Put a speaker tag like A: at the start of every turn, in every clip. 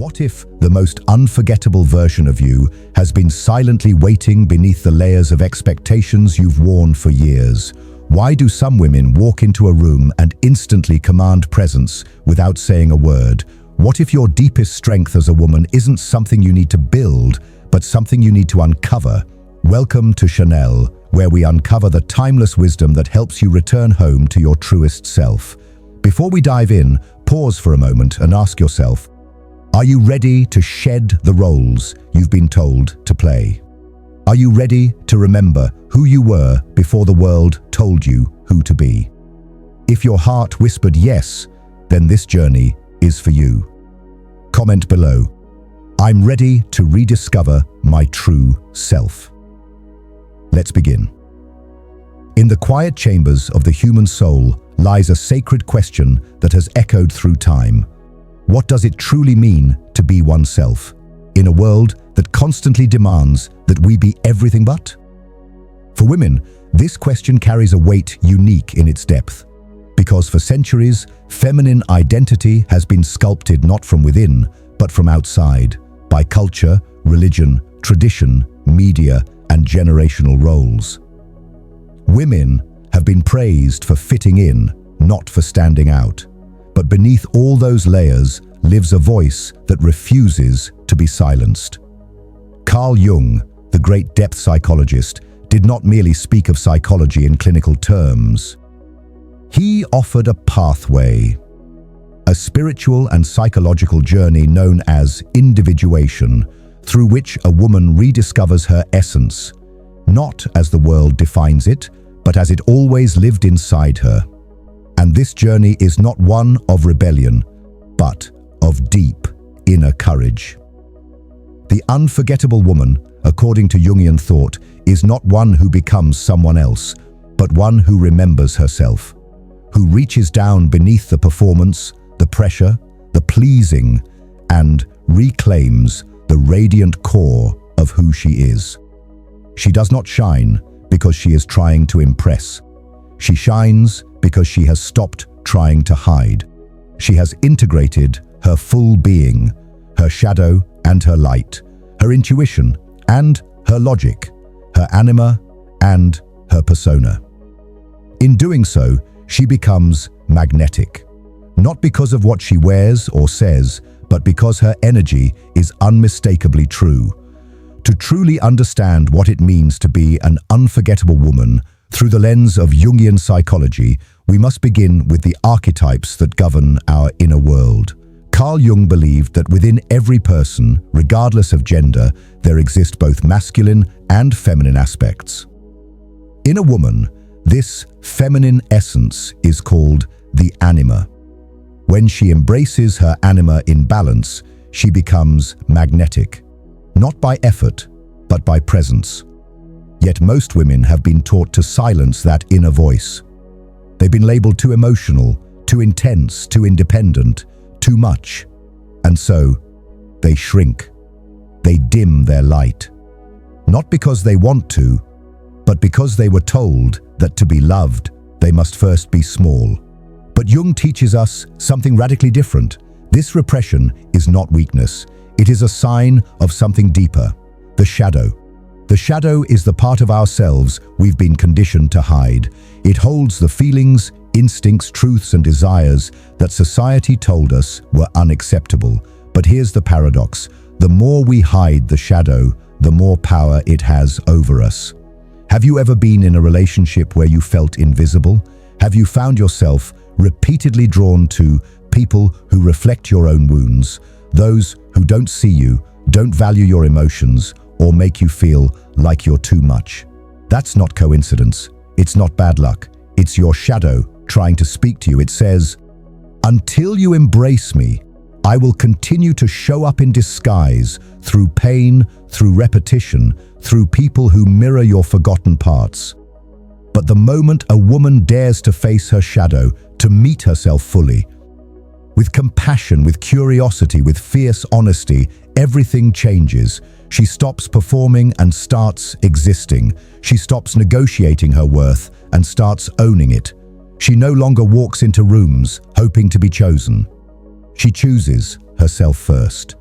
A: What if the most unforgettable version of you has been silently waiting beneath the layers of expectations you've worn for years? Why do some women walk into a room and instantly command presence without saying a word? What if your deepest strength as a woman isn't something you need to build, but something you need to uncover? Welcome to Chanel, where we uncover the timeless wisdom that helps you return home to your truest self. Before we dive in, pause for a moment and ask yourself, are you ready to shed the roles you've been told to play? Are you ready to remember who you were before the world told you who to be? If your heart whispered yes, then this journey is for you. Comment below, I'm ready to rediscover my true self. Let's begin. In the quiet chambers of the human soul lies a sacred question that has echoed through time. What does it truly mean to be oneself in a world that constantly demands that we be everything but? For women, this question carries a weight unique in its depth, because for centuries, feminine identity has been sculpted not from within, but from outside, by culture, religion, tradition, media, and generational roles. Women have been praised for fitting in, not for standing out. But beneath all those layers lives a voice that refuses to be silenced. Carl Jung, the great depth psychologist, did not merely speak of psychology in clinical terms. He offered a pathway, a spiritual and psychological journey known as individuation, through which a woman rediscovers her essence, not as the world defines it, but as it always lived inside her. And this journey is not one of rebellion, but of deep inner courage. The unforgettable woman, according to Jungian thought, is not one who becomes someone else, but one who remembers herself, who reaches down beneath the performance, the pressure, the pleasing, and reclaims the radiant core of who she is. She does not shine because she is trying to impress. She shines because she has stopped trying to hide. She has integrated her full being, her shadow and her light, her intuition and her logic, her anima and her persona. In doing so, she becomes magnetic, not because of what she wears or says, but because her energy is unmistakably true. To truly understand what it means to be an unforgettable woman through the lens of Jungian psychology, we must begin with the archetypes that govern our inner world. Carl Jung believed that within every person, regardless of gender, there exist both masculine and feminine aspects. In a woman, this feminine essence is called the anima. When she embraces her anima in balance, she becomes magnetic, not by effort, but by presence. Yet most women have been taught to silence that inner voice. They've been labeled too emotional, too intense, too independent, too much. And so, they shrink. They dim their light. Not because they want to, but because they were told that to be loved, they must first be small. But Jung teaches us something radically different. This repression is not weakness. It is a sign of something deeper, the shadow. The shadow is the part of ourselves we've been conditioned to hide. It holds the feelings, instincts, truths, and desires that society told us were unacceptable. But here's the paradox. The more we hide the shadow, the more power it has over us. Have you ever been in a relationship where you felt invisible? Have you found yourself repeatedly drawn to people who reflect your own wounds, those who don't see you, don't value your emotions, or make you feel like you're too much? That's not coincidence. It's not bad luck. It's your shadow trying to speak to you. It says, until you embrace me, I will continue to show up in disguise, through pain, through repetition, through people who mirror your forgotten parts. But the moment a woman dares to face her shadow, to meet herself fully, with compassion, with curiosity, with fierce honesty, everything changes. She stops performing and starts existing. She stops negotiating her worth and starts owning it. She no longer walks into rooms hoping to be chosen. She chooses herself first.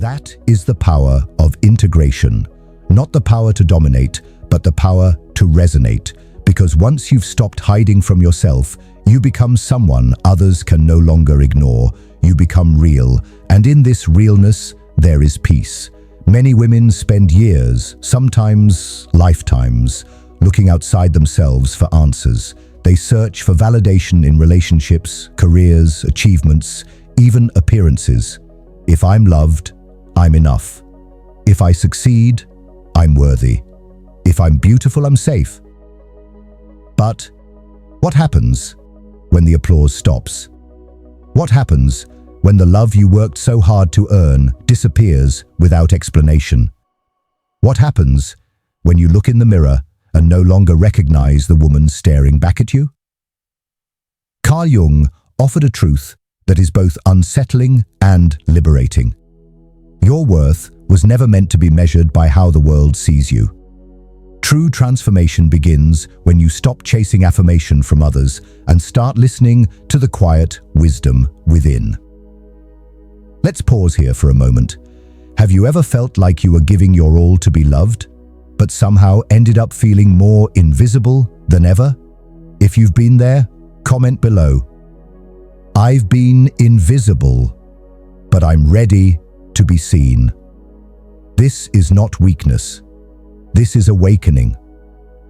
A: That is the power of integration. Not the power to dominate, but the power to resonate. Because once you've stopped hiding from yourself, you become someone others can no longer ignore. You become real, and in this realness, there is peace. Many women spend years, sometimes lifetimes, looking outside themselves for answers. They search for validation in relationships, careers, achievements, even appearances. If I'm loved, I'm enough. If I succeed, I'm worthy. If I'm beautiful, I'm safe. But what happens when the applause stops? What happens when the love you worked so hard to earn disappears without explanation? What happens when you look in the mirror and no longer recognize the woman staring back at you? Carl Jung offered a truth that is both unsettling and liberating. Your worth was never meant to be measured by how the world sees you. True transformation begins when you stop chasing affirmation from others and start listening to the quiet wisdom within. Let's pause here for a moment. Have you ever felt like you were giving your all to be loved, but somehow ended up feeling more invisible than ever? If you've been there, comment below. I've been invisible, but I'm ready to be seen. This is not weakness. This is awakening.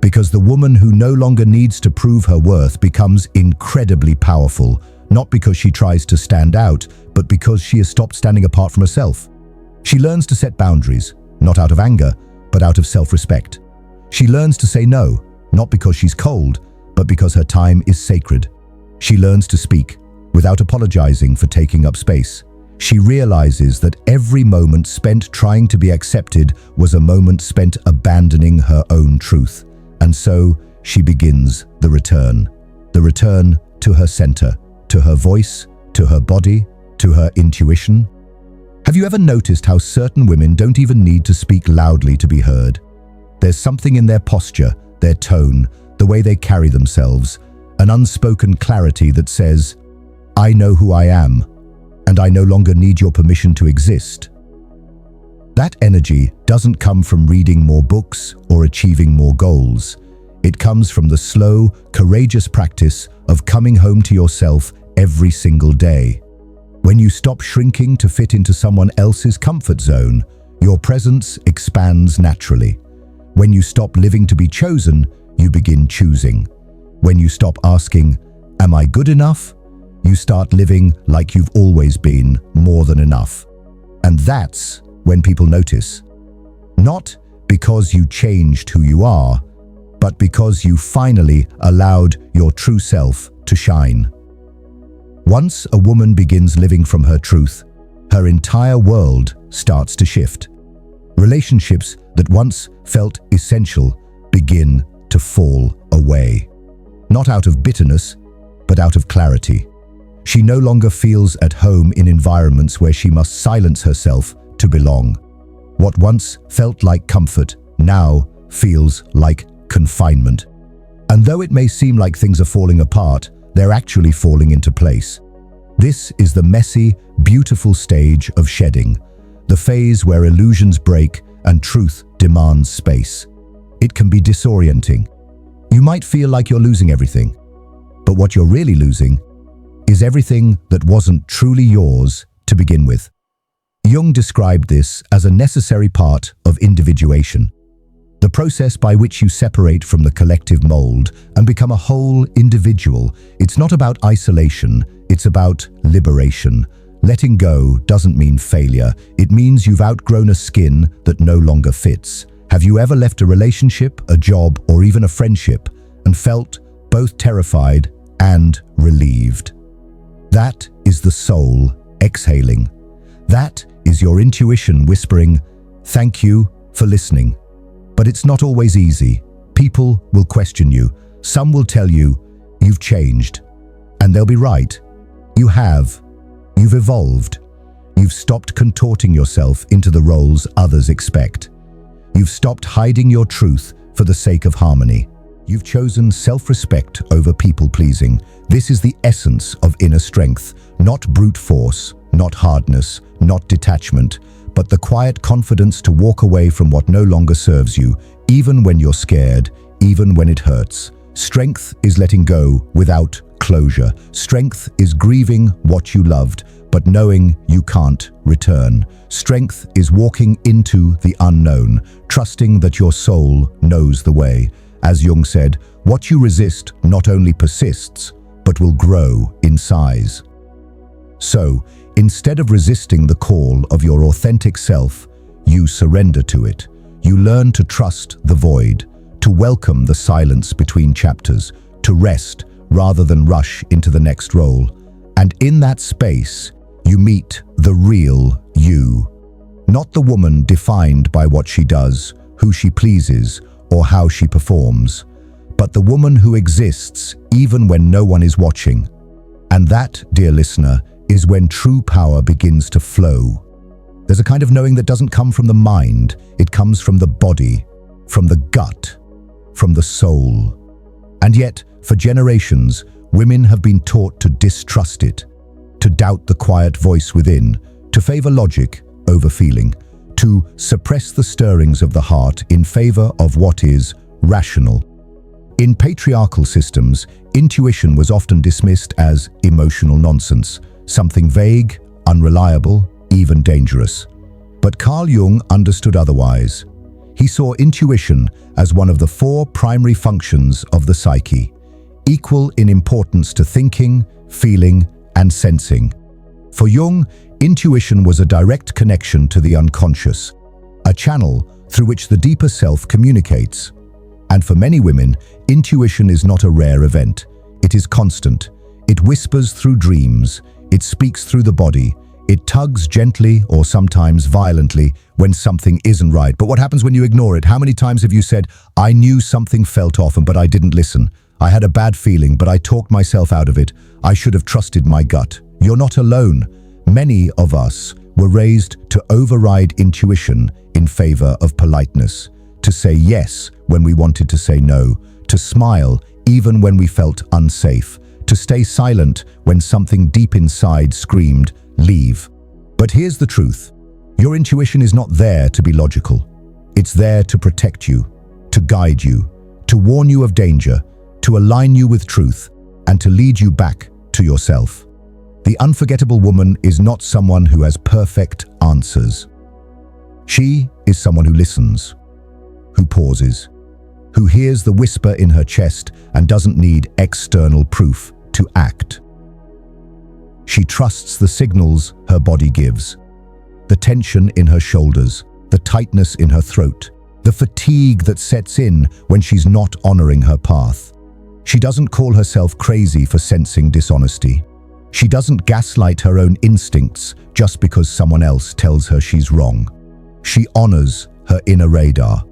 A: Because the woman who no longer needs to prove her worth becomes incredibly powerful, not because she tries to stand out, but because she has stopped standing apart from herself. She learns to set boundaries, not out of anger, but out of self-respect. She learns to say no, not because she's cold, but because her time is sacred. She learns to speak, without apologizing for taking up space. She realizes that every moment spent trying to be accepted was a moment spent abandoning her own truth. And so she begins the return to her center, to her voice, to her body, to her intuition. Have you ever noticed how certain women don't even need to speak loudly to be heard? There's something in their posture, their tone, the way they carry themselves, an unspoken clarity that says, I know who I am, and I no longer need your permission to exist. That energy doesn't come from reading more books or achieving more goals. It comes from the slow, courageous practice of coming home to yourself every single day. When you stop shrinking to fit into someone else's comfort zone, your presence expands naturally. When you stop living to be chosen, you begin choosing. When you stop asking, am I good enough? You start living like you've always been more than enough. And that's when people notice. Not because you changed who you are, but because you finally allowed your true self to shine. Once a woman begins living from her truth, her entire world starts to shift. Relationships that once felt essential begin to fall away. Not out of bitterness, but out of clarity. She no longer feels at home in environments where she must silence herself to belong. What once felt like comfort now feels like confinement. And though it may seem like things are falling apart, they're actually falling into place. This is the messy, beautiful stage of shedding, the phase where illusions break and truth demands space. It can be disorienting. You might feel like you're losing everything, but what you're really losing is everything that wasn't truly yours to begin with. Jung described this as a necessary part of individuation, the process by which you separate from the collective mold and become a whole individual. It's not about isolation, it's about liberation. Letting go doesn't mean failure. It means you've outgrown a skin that no longer fits. Have you ever left a relationship, a job, or even a friendship and felt both terrified and relieved? That is the soul exhaling. That is your intuition whispering, thank you for listening. But it's not always easy. People will question you. Some will tell you, you've changed. And they'll be right. You have. You've evolved. You've stopped contorting yourself into the roles others expect. You've stopped hiding your truth for the sake of harmony. You've chosen self-respect over people-pleasing. This is the essence of inner strength, not brute force, not hardness, not detachment, but the quiet confidence to walk away from what no longer serves you, even when you're scared, even when it hurts. Strength is letting go without closure. Strength is grieving what you loved, but knowing you can't return. Strength is walking into the unknown, trusting that your soul knows the way. As Jung said, what you resist not only persists, but will grow in size. So, instead of resisting the call of your authentic self, you surrender to it. You learn to trust the void, to welcome the silence between chapters, to rest rather than rush into the next role. And in that space, you meet the real you. Not the woman defined by what she does, who she pleases, or how she performs, but the woman who exists even when no one is watching. And that, dear listener, is when true power begins to flow. There's a kind of knowing that doesn't come from the mind, it comes from the body, from the gut, from the soul. And yet, for generations, women have been taught to distrust it, to doubt the quiet voice within, to favor logic over feeling, to suppress the stirrings of the heart in favor of what is rational. In patriarchal systems, intuition was often dismissed as emotional nonsense, something vague, unreliable, even dangerous. But Carl Jung understood otherwise. He saw intuition as one of the 4 primary functions of the psyche, equal in importance to thinking, feeling, and sensing. For Jung, intuition was a direct connection to the unconscious, a channel through which the deeper self communicates. And for many women, intuition is not a rare event. It is constant. It whispers through dreams. It speaks through the body. It tugs gently or sometimes violently when something isn't right. But what happens when you ignore it? How many times have you said, "I knew something felt off, but I didn't listen. I had a bad feeling, but I talked myself out of it. I should have trusted my gut." You're not alone. Many of us were raised to override intuition in favor of politeness, to say yes when we wanted to say no, to smile even when we felt unsafe, to stay silent when something deep inside screamed, "Leave." But here's the truth. Your intuition is not there to be logical. It's there to protect you, to guide you, to warn you of danger, to align you with truth, and to lead you back to yourself. The unforgettable woman is not someone who has perfect answers. She is someone who listens, who pauses, who hears the whisper in her chest and doesn't need external proof to act. She trusts the signals her body gives, the tension in her shoulders, the tightness in her throat, the fatigue that sets in when she's not honoring her path. She doesn't call herself crazy for sensing dishonesty. She doesn't gaslight her own instincts just because someone else tells her she's wrong. She honors her inner radar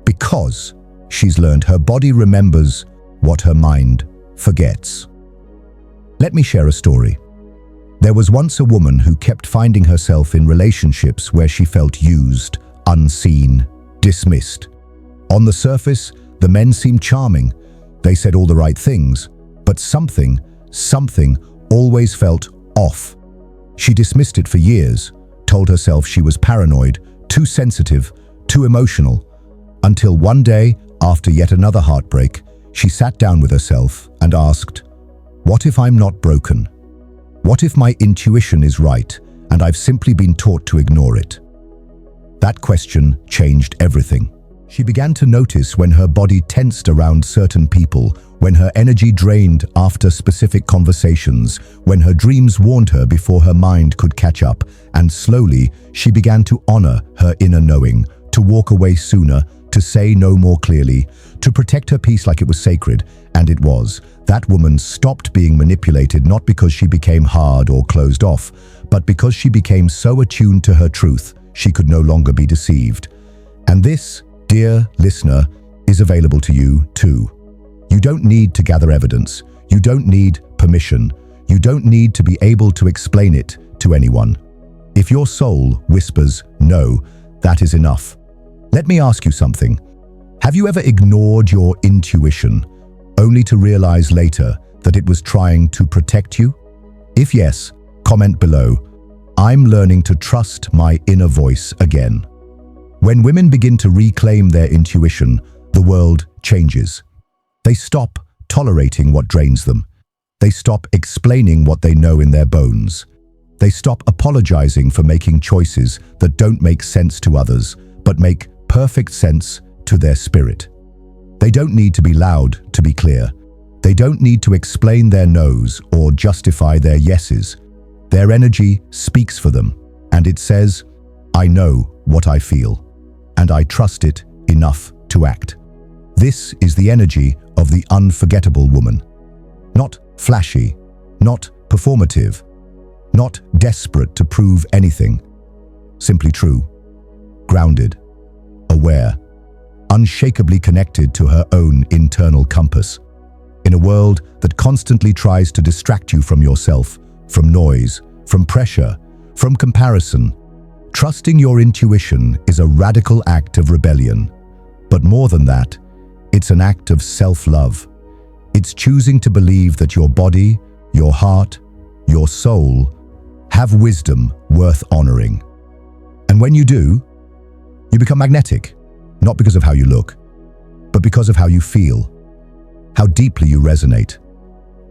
A: because she's learned her body remembers what her mind forgets. Let me share a story. There was once a woman who kept finding herself in relationships where she felt used, unseen, dismissed. On the surface, the men seemed charming. They said all the right things, but something always felt off. She dismissed it for years, told herself she was paranoid, too sensitive, too emotional, until one day, after yet another heartbreak, she sat down with herself and asked, "What if I'm not broken? What if my intuition is right and I've simply been taught to ignore it?" That question changed everything. She began to notice when her body tensed around certain people, when her energy drained after specific conversations, when her dreams warned her before her mind could catch up, and slowly she began to honor her inner knowing, to walk away sooner, to say no more clearly, to protect her peace like it was sacred, and it was. That woman stopped being manipulated not because she became hard or closed off, but because she became so attuned to her truth, she could no longer be deceived. And this, dear listener, is available to you too. You don't need to gather evidence. You don't need permission. You don't need to be able to explain it to anyone. If your soul whispers no, that is enough. Let me ask you something. Have you ever ignored your intuition, only to realize later that it was trying to protect you? If yes, comment below. I'm learning to trust my inner voice again. When women begin to reclaim their intuition, the world changes. They stop tolerating what drains them. They stop explaining what they know in their bones. They stop apologizing for making choices that don't make sense to others, but make perfect sense to their spirit. They don't need to be loud to be clear. They don't need to explain their no's or justify their yeses. Their energy speaks for them, and it says, I know what I feel, and I trust it enough to act. This is the energy of the unforgettable woman. Not flashy, not performative, not desperate to prove anything. Simply true, grounded, aware, unshakably connected to her own internal compass. In a world that constantly tries to distract you from yourself, from noise, from pressure, from comparison, trusting your intuition is a radical act of rebellion. But more than that, it's an act of self-love. It's choosing to believe that your body, your heart, your soul have wisdom worth honoring. And when you do, you become magnetic, not because of how you look, but because of how you feel, how deeply you resonate,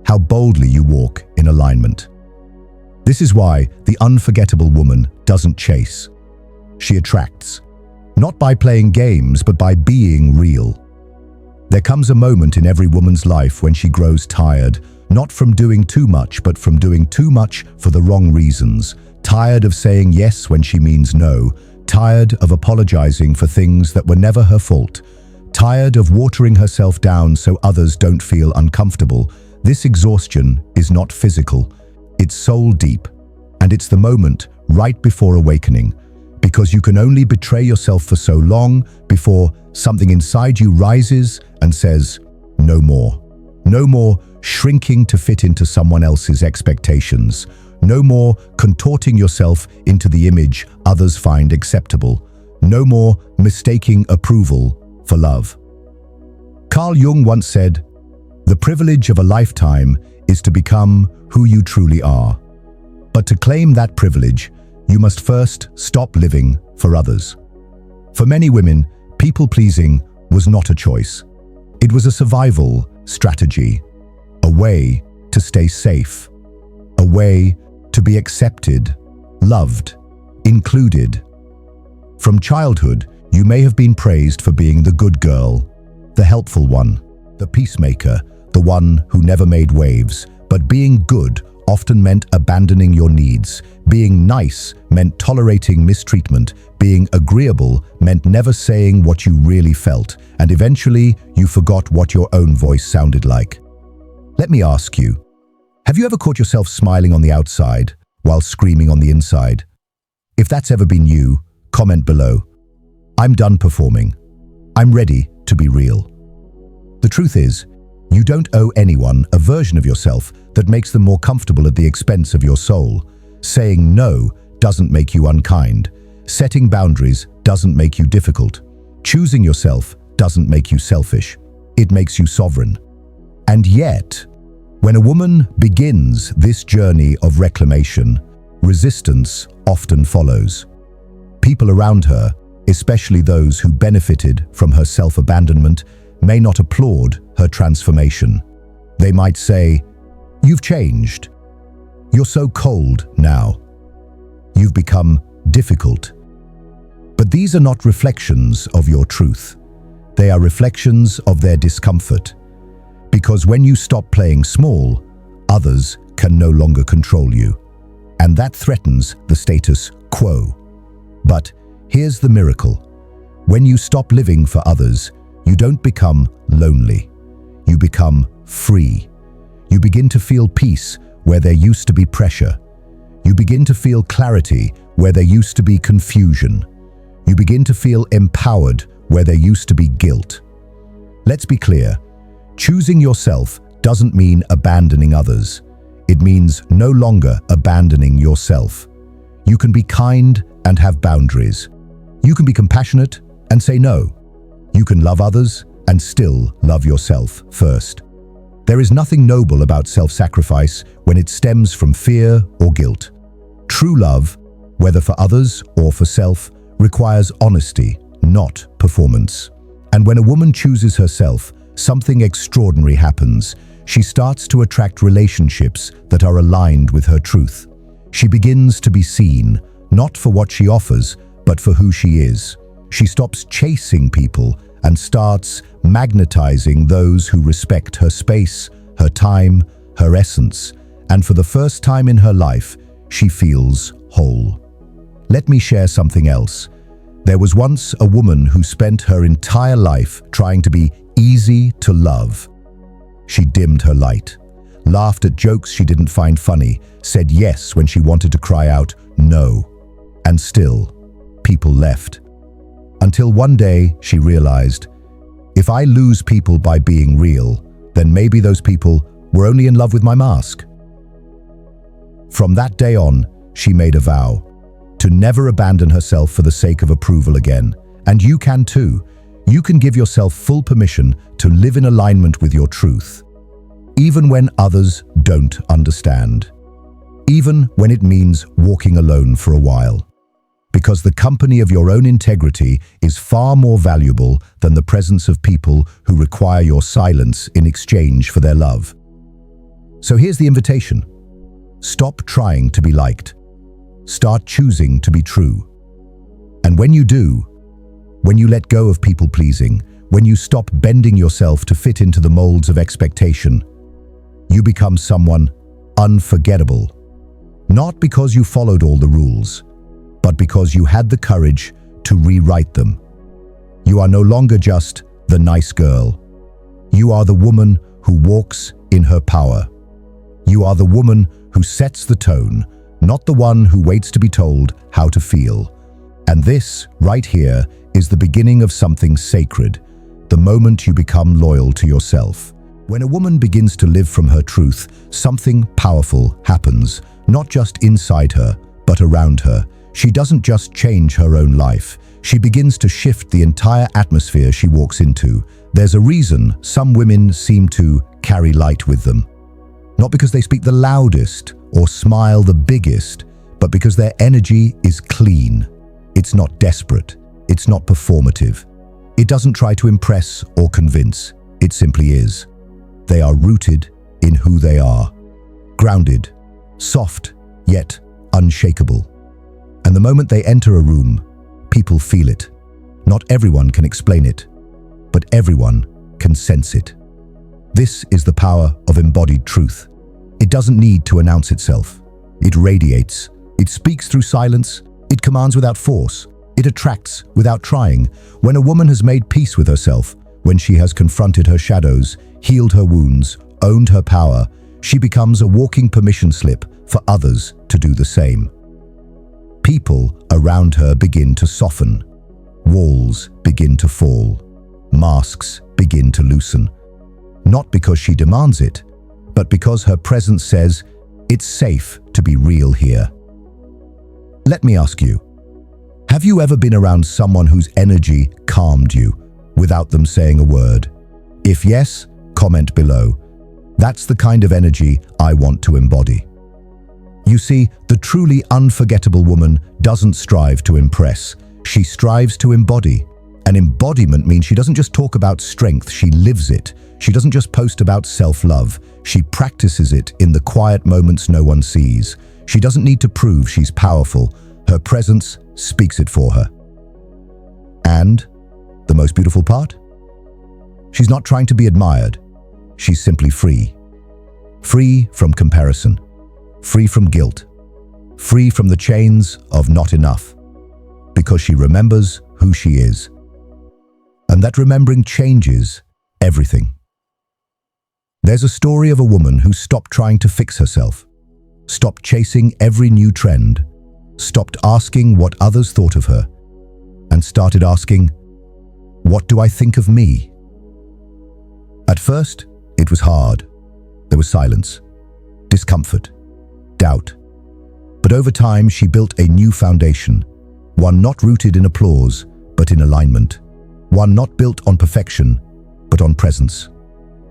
A: how boldly you walk in alignment. This is why the unforgettable woman doesn't chase. She attracts, not by playing games, but by being real. There comes a moment in every woman's life when she grows tired, not from doing too much, but from doing too much for the wrong reasons. Tired of saying yes when she means no. Tired of apologizing for things that were never her fault. Tired of watering herself down so others don't feel uncomfortable. This exhaustion is not physical. It's soul deep. And it's the moment right before awakening. Because you can only betray yourself for so long before something inside you rises and says, no more. No more shrinking to fit into someone else's expectations. No more contorting yourself into the image others find acceptable. No more mistaking approval for love. Carl Jung once said, "The privilege of a lifetime is to become who you truly are. But to claim that privilege, you must first stop living for others." For many women, people-pleasing was not a choice. It was a survival strategy, a way to stay safe, a way to be accepted, loved, included. From childhood, you may have been praised for being the good girl, the helpful one, the peacemaker, the one who never made waves. But being good often meant abandoning your needs. Being nice meant tolerating mistreatment. Being agreeable meant never saying what you really felt. And eventually, you forgot what your own voice sounded like. Let me ask you, have you ever caught yourself smiling on the outside while screaming on the inside? If that's ever been you, comment below. I'm done performing. I'm ready to be real. The truth is, you don't owe anyone a version of yourself that makes them more comfortable at the expense of your soul. Saying no doesn't make you unkind. Setting boundaries doesn't make you difficult. Choosing yourself doesn't make you selfish. It makes you sovereign. And yet, when a woman begins this journey of reclamation, resistance often follows. People around her, especially those who benefited from her self-abandonment, may not applaud her transformation. They might say, "You've changed. You're so cold now. You've become difficult." But these are not reflections of your truth. They are reflections of their discomfort. Because when you stop playing small, others can no longer control you. And that threatens the status quo. But here's the miracle. When you stop living for others, you don't become lonely. You become free. You begin to feel peace where there used to be pressure. You begin to feel clarity where there used to be confusion. You begin to feel empowered where there used to be guilt. Let's be clear. Choosing yourself doesn't mean abandoning others. It means no longer abandoning yourself. You can be kind and have boundaries. You can be compassionate and say no. You can love others and still love yourself first. There is nothing noble about self-sacrifice when it stems from fear or guilt. True love, whether for others or for self, requires honesty, not performance. And when a woman chooses herself, something extraordinary happens. She starts to attract relationships that are aligned with her truth. She begins to be seen, not for what she offers, but for who she is. She stops chasing people and starts magnetizing those who respect her space, her time, her essence. And for the first time in her life, she feels whole. Let me share something else. There was once a woman who spent her entire life trying to be easy to love. She dimmed her light, laughed at jokes she didn't find funny, said yes when she wanted to cry out no. And still, people left. Until one day she realized, if I lose people by being real, then maybe those people were only in love with my mask. From that day on, she made a vow to never abandon herself for the sake of approval again. And you can too. You can give yourself full permission to live in alignment with your truth, even when others don't understand, even when it means walking alone for a while. Because the company of your own integrity is far more valuable than the presence of people who require your silence in exchange for their love. So here's the invitation. Stop trying to be liked. Start choosing to be true. And when you do, when you let go of people-pleasing, when you stop bending yourself to fit into the molds of expectation, you become someone unforgettable. Not because you followed all the rules, but because you had the courage to rewrite them. You are no longer just the nice girl. You are the woman who walks in her power. You are the woman who sets the tone, not the one who waits to be told how to feel. And this, right here, is the beginning of something sacred, the moment you become loyal to yourself. When a woman begins to live from her truth, something powerful happens, not just inside her, but around her. She doesn't just change her own life, she begins to shift the entire atmosphere she walks into. There's a reason some women seem to carry light with them. Not because they speak the loudest or smile the biggest, but because their energy is clean. It's not desperate. It's not performative. It doesn't try to impress or convince. It simply is. They are rooted in who they are. Grounded, soft, yet unshakable. And the moment they enter a room, people feel it. Not everyone can explain it, but everyone can sense it. This is the power of embodied truth. It doesn't need to announce itself. It radiates. It speaks through silence. It commands without force. It attracts without trying. When a woman has made peace with herself, when she has confronted her shadows, healed her wounds, owned her power, she becomes a walking permission slip for others to do the same. People around her begin to soften. Walls begin to fall. Masks begin to loosen. Not because she demands it, but because her presence says, it's safe to be real here. Let me ask you, have you ever been around someone whose energy calmed you without them saying a word? If yes, comment below. That's the kind of energy I want to embody. You see, the truly unforgettable woman doesn't strive to impress. She strives to embody. An embodiment means she doesn't just talk about strength, she lives it. She doesn't just post about self-love, she practices it in the quiet moments no one sees. She doesn't need to prove she's powerful. Her presence speaks it for her. And the most beautiful part? She's not trying to be admired. She's simply free. Free from comparison. Free from guilt. Free from the chains of not enough. Because she remembers who she is. And that remembering changes everything. There's a story of a woman who stopped trying to fix herself, stopped chasing every new trend, stopped asking what others thought of her, and started asking, what do I think of me? At first, it was hard. There was silence, discomfort, doubt. But over time, she built a new foundation, one not rooted in applause, but in alignment. One not built on perfection, but on presence.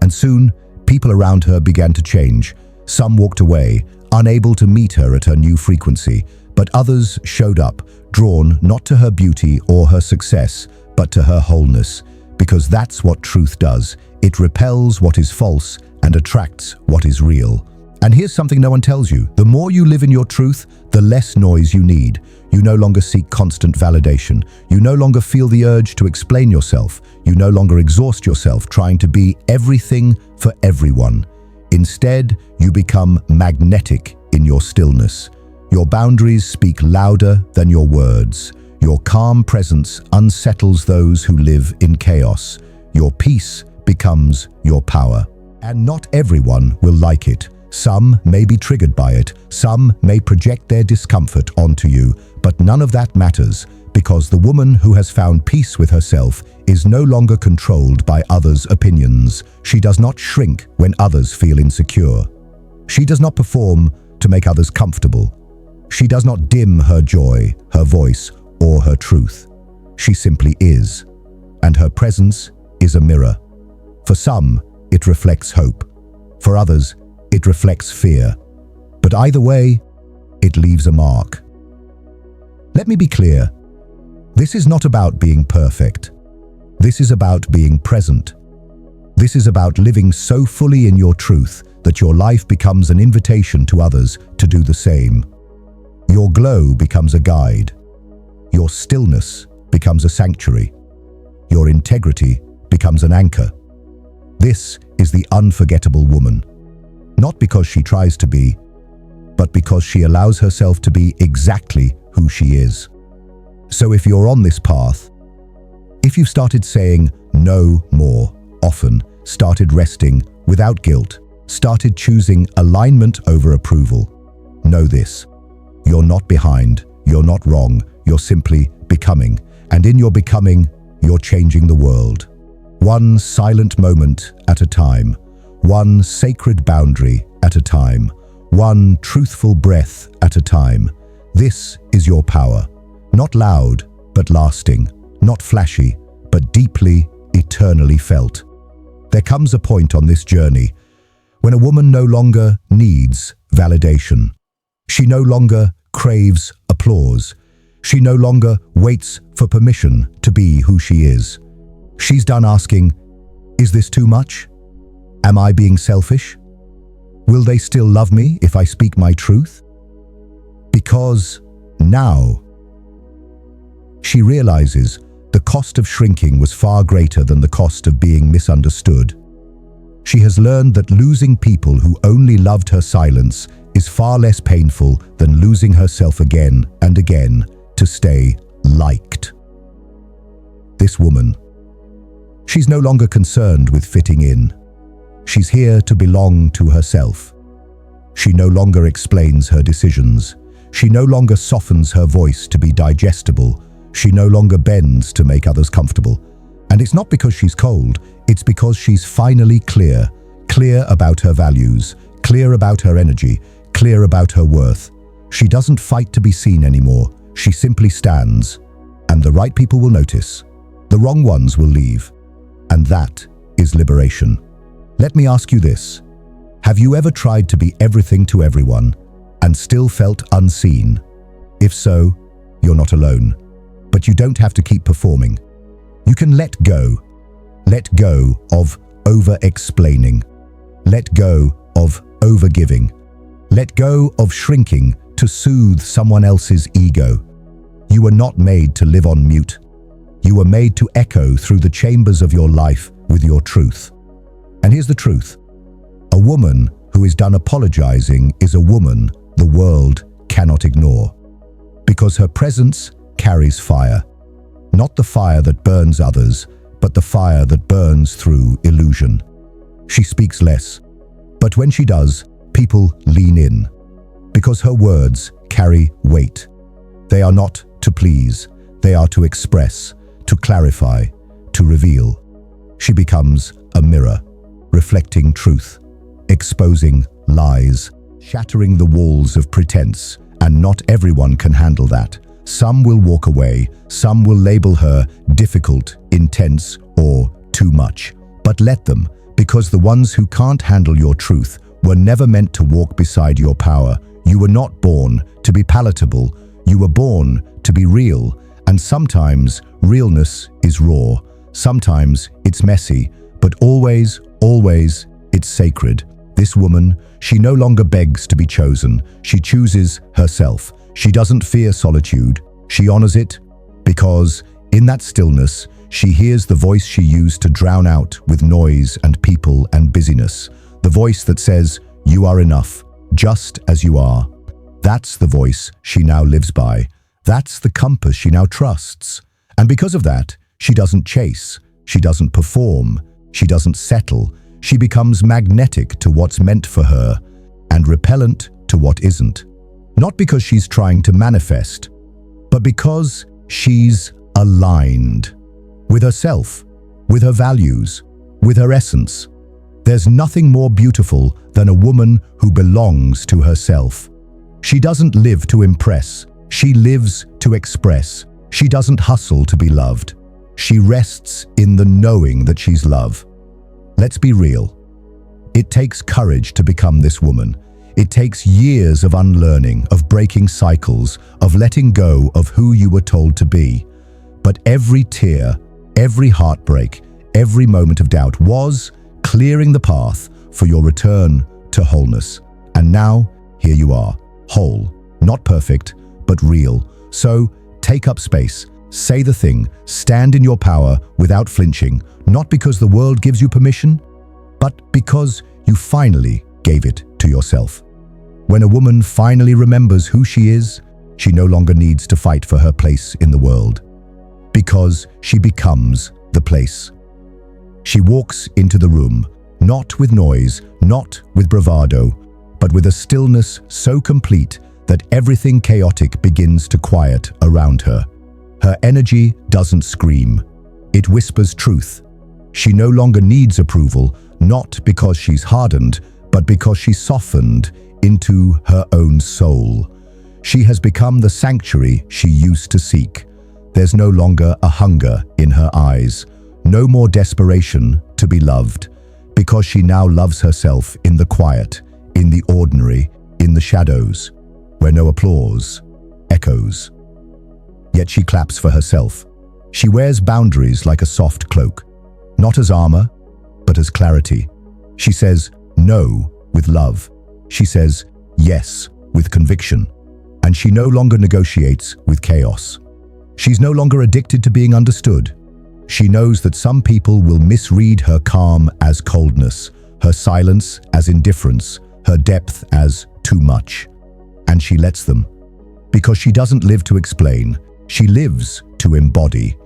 A: And soon, people around her began to change. Some walked away, unable to meet her at her new frequency, but others showed up, drawn not to her beauty or her success, but to her wholeness, because that's what truth does. It repels what is false and attracts what is real. And here's something no one tells you. The more you live in your truth, the less noise you need. You no longer seek constant validation. You no longer feel the urge to explain yourself. You no longer exhaust yourself trying to be everything for everyone. Instead, you become magnetic in your stillness. Your boundaries speak louder than your words. Your calm presence unsettles those who live in chaos. Your peace becomes your power. And not everyone will like it. Some may be triggered by it. Some may project their discomfort onto you. But none of that matters, because the woman who has found peace with herself is no longer controlled by others' opinions. She does not shrink when others feel insecure. She does not perform to make others comfortable. She does not dim her joy, her voice, or her truth. She simply is, and her presence is a mirror. For some, it reflects hope. For others, it reflects fear. But either way, it leaves a mark. Let me be clear. This is not about being perfect. This is about being present. This is about living so fully in your truth that your life becomes an invitation to others to do the same. Your glow becomes a guide. Your stillness becomes a sanctuary. Your integrity becomes an anchor. This is the unforgettable woman. Not because she tries to be, but because she allows herself to be exactly who she is. So if you're on this path, if you've started saying no more often, started resting without guilt, started choosing alignment over approval, know this: you're not behind, you're not wrong, you're simply becoming. And in your becoming, you're changing the world. One silent moment at a time, one sacred boundary at a time, one truthful breath at a time. This is your power. Not loud, but lasting. Not flashy, but deeply, eternally felt. There comes a point on this journey when a woman no longer needs validation. She no longer craves applause. She no longer waits for permission to be who she is. She's done asking, is this too much? Am I being selfish? Will they still love me if I speak my truth? Because now she realizes the cost of shrinking was far greater than the cost of being misunderstood. She has learned that losing people who only loved her silence is far less painful than losing herself again and again to stay liked. This woman, she's no longer concerned with fitting in. She's here to belong to herself. She no longer explains her decisions. She no longer softens her voice to be digestible. She no longer bends to make others comfortable. And it's not because she's cold, it's because she's finally clear about her values, clear about her energy, clear about her worth. She doesn't fight to be seen anymore. She simply stands, and the right people will notice. The wrong ones will leave. And that is liberation. Let me ask you this. Have you ever tried to be everything to everyone and still felt unseen? If so, you're not alone. But you don't have to keep performing. You can let go. Let go of over-explaining. Let go of over-giving. Let go of shrinking to soothe someone else's ego. You were not made to live on mute. You were made to echo through the chambers of your life with your truth. And here's the truth. A woman who is done apologizing is a woman the world cannot ignore. Because her presence carries fire. Not the fire that burns others, but the fire that burns through illusion. She speaks less, but when she does, people lean in. Because her words carry weight. They are not to please, they are to express, to clarify, to reveal. She becomes a mirror, reflecting truth, exposing lies, shattering the walls of pretense, and not everyone can handle that. Some will walk away, some will label her difficult, intense, or too much. But let them, because the ones who can't handle your truth were never meant to walk beside your power. You were not born to be palatable. You were born to be real. And sometimes realness is raw. Sometimes it's messy, but always, always, it's sacred. This woman, she no longer begs to be chosen. She chooses herself. She doesn't fear solitude. She honors it because in that stillness, she hears the voice she used to drown out with noise and people and busyness. The voice that says, "You are enough, just as you are." That's the voice she now lives by. That's the compass she now trusts. And because of that, she doesn't chase. She doesn't perform. She doesn't settle. She becomes magnetic to what's meant for her and repellent to what isn't. Not because she's trying to manifest, but because she's aligned with herself, with her values, with her essence. There's nothing more beautiful than a woman who belongs to herself. She doesn't live to impress. She lives to express. She doesn't hustle to be loved. She rests in the knowing that she's love. Let's be real. It takes courage to become this woman. It takes years of unlearning, of breaking cycles, of letting go of who you were told to be. But every tear, every heartbreak, every moment of doubt was clearing the path for your return to wholeness. And now, here you are, whole, not perfect, but real. So, take up space, say the thing, stand in your power without flinching, not because the world gives you permission, but because you finally gave it to yourself. When a woman finally remembers who she is, she no longer needs to fight for her place in the world, because she becomes the place. She walks into the room, not with noise, not with bravado, but with a stillness so complete that everything chaotic begins to quiet around her. Her energy doesn't scream. It whispers truth. She no longer needs approval, not because she's hardened, but because she's softened into her own soul. She has become the sanctuary she used to seek. There's no longer a hunger in her eyes, no more desperation to be loved, because she now loves herself in the quiet, in the ordinary, in the shadows, where no applause echoes. Yet she claps for herself. She wears boundaries like a soft cloak, not as armor, but as clarity. She says no with love. She says yes with conviction. And she no longer negotiates with chaos. She's no longer addicted to being understood. She knows that some people will misread her calm as coldness, her silence as indifference, her depth as too much. And she lets them. Because she doesn't live to explain, she lives to embody.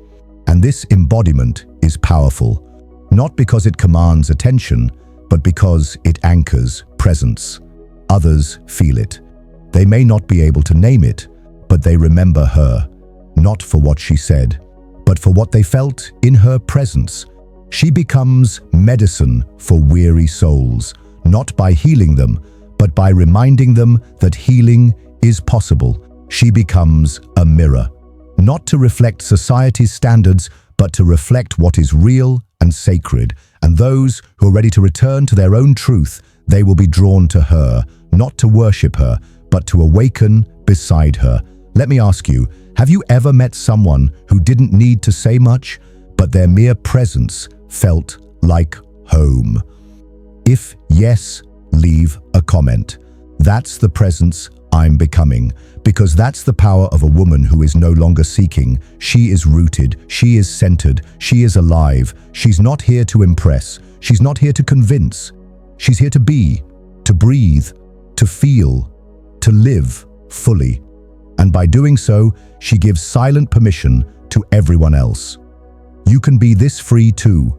A: And this embodiment is powerful, not because it commands attention, but because it anchors presence. Others feel it. They may not be able to name it, but they remember her, not for what she said, but for what they felt in her presence. She becomes medicine for weary souls, not by healing them, but by reminding them that healing is possible. She becomes a mirror, not to reflect society's standards, but to reflect what is real and sacred. And those who are ready to return to their own truth, they will be drawn to her, not to worship her, but to awaken beside her. Let me ask you, have you ever met someone who didn't need to say much, but their mere presence felt like home? If yes, leave a comment. That's the presence I'm becoming, because that's the power of a woman who is no longer seeking. She is rooted, she is centered, she is alive. She's not here to impress, she's not here to convince. She's here to be, to breathe, to feel, to live fully. And by doing so, she gives silent permission to everyone else. You can be this free too.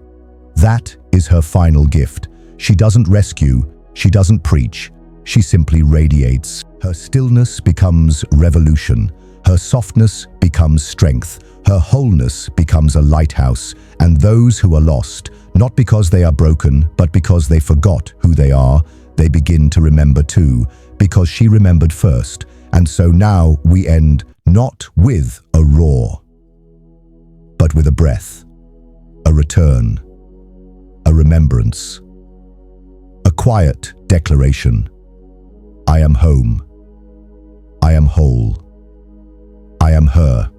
A: That is her final gift. She doesn't rescue, she doesn't preach, she simply radiates. Her stillness becomes revolution. Her softness becomes strength. Her wholeness becomes a lighthouse. And those who are lost, not because they are broken, but because they forgot who they are, they begin to remember too, because she remembered first. And so now we end not with a roar, but with a breath, a return, a remembrance, a quiet declaration. I am home. I am whole. I am her.